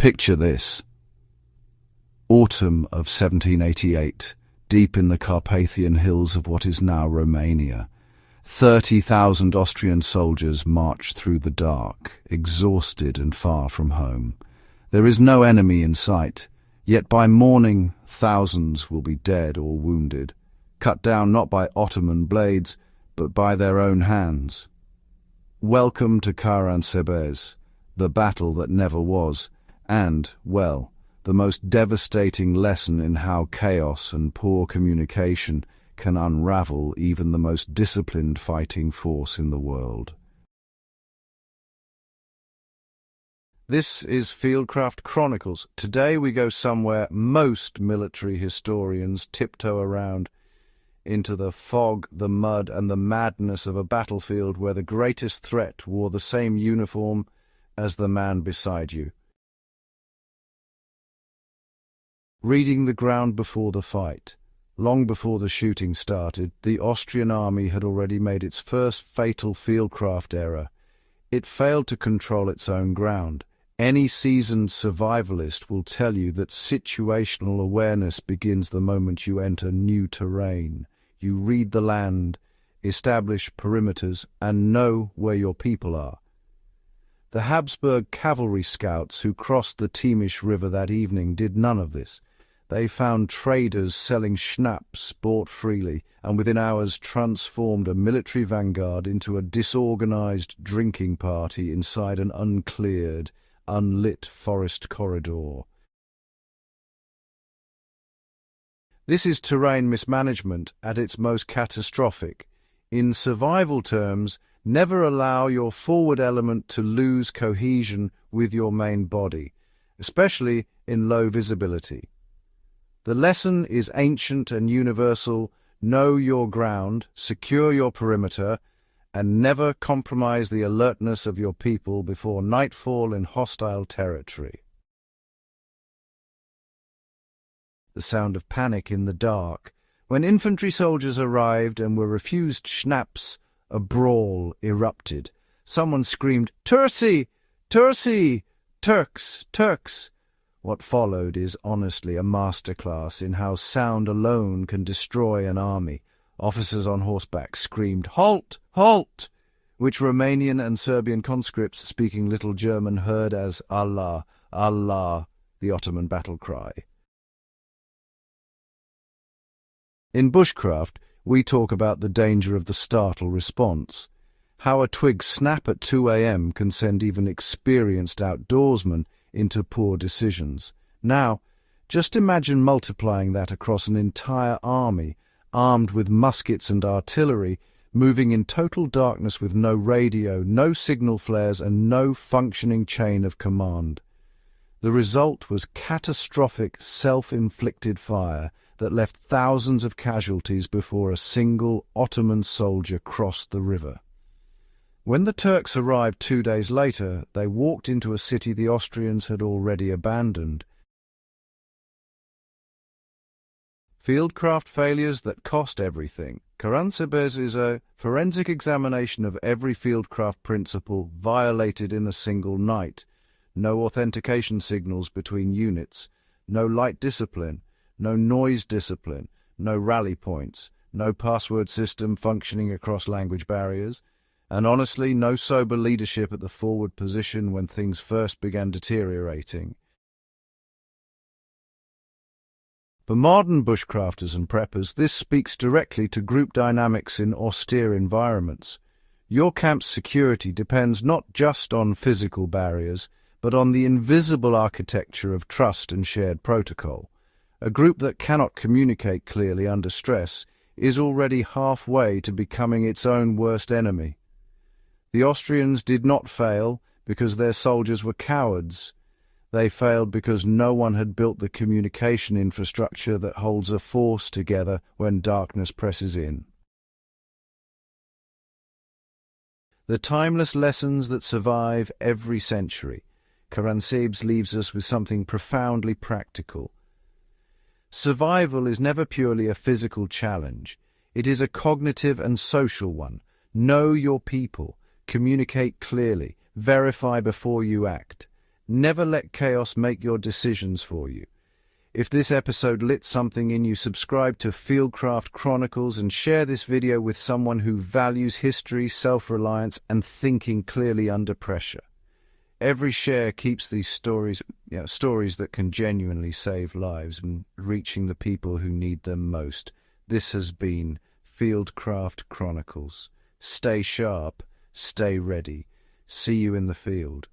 Picture this. Autumn of 1788, deep in the Carpathian hills of what is now Romania. 30,000 Austrian soldiers march through the dark, exhausted and far from home. There is no enemy in sight, yet by morning thousands will be dead or wounded, cut down not by Ottoman blades, but by their own hands. Welcome to Chronicles, the battle that never was, and, well, the most devastating lesson in how chaos and poor communication can unravel even the most disciplined fighting force in the world. This is Fieldcraft Chronicles. Today we go somewhere most military historians tiptoe around, into the fog, the mud, and the madness of a battlefield where the greatest threat wore the same uniform as the man beside you. Reading the ground before the fight. Long before the shooting started, the Austrian army had already made its first fatal fieldcraft error. It failed to control its own ground. Any seasoned survivalist will tell you that situational awareness begins the moment you enter new terrain. You read the land, establish perimeters, and know where your people are. The Habsburg cavalry scouts who crossed the Teemish River that evening did none of this. They found traders selling schnapps bought freely, and within hours transformed a military vanguard into a disorganized drinking party inside an uncleared, unlit forest corridor. This is terrain mismanagement at its most catastrophic. In survival terms, never allow your forward element to lose cohesion with your main body, especially in low visibility. The lesson is ancient and universal. Know your ground, secure your perimeter, and never compromise the alertness of your people before nightfall in hostile territory. The sound of panic in the dark. When infantry soldiers arrived and were refused schnapps, a brawl erupted. Someone screamed, "Tursi! Tursi! Turks! Turks!" What followed is honestly a masterclass in how sound alone can destroy an army. Officers on horseback screamed, "Halt! Halt!" which Romanian and Serbian conscripts speaking little German heard as Allah, Allah, the Ottoman battle cry. In bushcraft, we talk about the danger of the startle response. How a twig snap at 2 a.m. can send even experienced outdoorsmen into poor decisions. Now, just imagine multiplying that across an entire army, armed with muskets and artillery, moving in total darkness with no radio, no signal flares, and no functioning chain of command. The result was catastrophic, self-inflicted fire that left thousands of casualties before a single Ottoman soldier crossed the river. When the Turks arrived 2 days later, they walked into a city the Austrians had already abandoned. Fieldcraft failures that cost everything. Chronicles is a forensic examination of every fieldcraft principle violated in a single night. No authentication signals between units, no light discipline, no noise discipline, no rally points, no password system functioning across language barriers, and honestly, no sober leadership at the forward position when things first began deteriorating. For modern bushcrafters and preppers, this speaks directly to group dynamics in austere environments. Your camp's security depends not just on physical barriers, but on the invisible architecture of trust and shared protocol. A group that cannot communicate clearly under stress is already halfway to becoming its own worst enemy. The Austrians did not fail because their soldiers were cowards. They failed because no one had built the communication infrastructure that holds a force together when darkness presses in. The timeless lessons that survive every century. Chronicles leaves us with something profoundly practical. Survival is never purely a physical challenge. It is a cognitive and social one. Know your people. Communicate clearly. Verify before you act. Never let chaos make your decisions for you. If this episode lit something in you, subscribe to Fieldcraft Chronicles and share this video with someone who values history, self-reliance, and thinking clearly under pressure. Every share keeps these stories that can genuinely save lives and reaching the people who need them most. This has been Fieldcraft Chronicles. Stay sharp, stay ready. See you in the field.